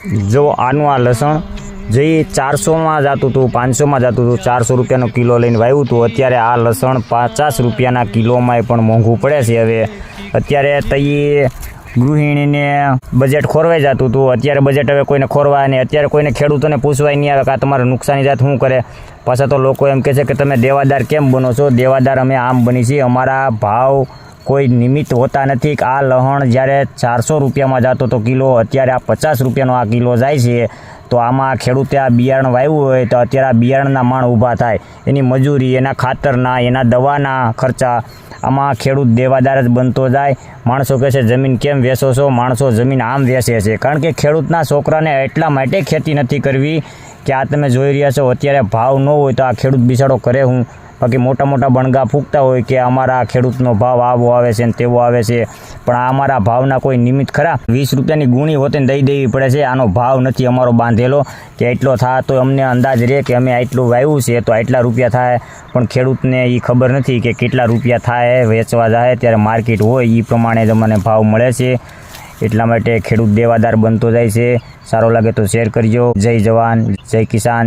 જો આનું આ લસણ જે 400માં જતું હતું, 500માં જતું હતું, 400 રૂપિયાનો કિલો લઈને વાવ્યું હતું, અત્યારે આ લસણ 50 રૂપિયાના કિલોમાંય પણ મોંઘું પડે છે. હવે અત્યારે તઈ ગૃહિણીને બજેટ ખોરવાઈ જતું હતું, અત્યારે બજેટ હવે કોઈને ખોરવાય નહીં. અત્યારે કોઈને ખેડૂતોને પૂછવાય નહીં આવે કે આ તમારે નુકસાની જાત શું કરે. પાછા તો લોકો એમ કહે છે કે તમે દેવાદાર કેમ બનો છો. દેવાદાર અમે આમ બની છીએ, અમારા ભાવ કોઈ નિમિત્ત હોતા નથી. આ લહણ જ્યારે 400 રૂપિયામાં જતો તો કિલો, અત્યારે આ 50 રૂપિયાનો આ કિલો જાય છે. તો આમાં ખેડૂતે આ બિયારણ વાવ્યું હોય તો અત્યારે આ બિયારણના માણ ઊભા થાય, એની મજૂરી, એના ખાતરના, એના દવાના ખર્ચા, આમાં ખેડૂત દેવાદાર જ બનતો જાય. માણસો કહે છે જમીન કેમ વેચો છો, માણસો જમીન આમ વેચે છે કારણ કે ખેડૂતના છોકરાને એટલા માટે ખેતી નથી કરવી કે આ તમે જોઈ રહ્યા છો અત્યારે ભાવ ન હોય તો આ ખેડૂત બિચારો કરે હું. બાકી મોટા મોટા બણગા ફૂંકતા હોય કે અમારા ખેડૂતનો ભાવ આવો આવે છે ને તેવો આવે છે, પણ આ અમારા ભાવના કોઈ નિમિત્ત ખરા. 20 રૂપિયાની ગુણી હોતે દઈ દેવી પડે છે. આનો ભાવ નથી અમારો બાંધેલો કે એટલો થાય તો અમને અંદાજ રહે કે અમે આટલું વાવ્યું છે તો આટલા રૂપિયા થાય, પણ ખેડૂતને એ ખબર નથી કે કેટલા રૂપિયા થાય વેચવા જાય ત્યારે માર્કેટ હોય એ પ્રમાણે જ અમને ભાવ મળે છે. એટલા માટે ખેડૂત દેવાદાર બનતો જાય છે. સારો લાગે તો શેર કરજો. જય જવાન, જય કિસાન.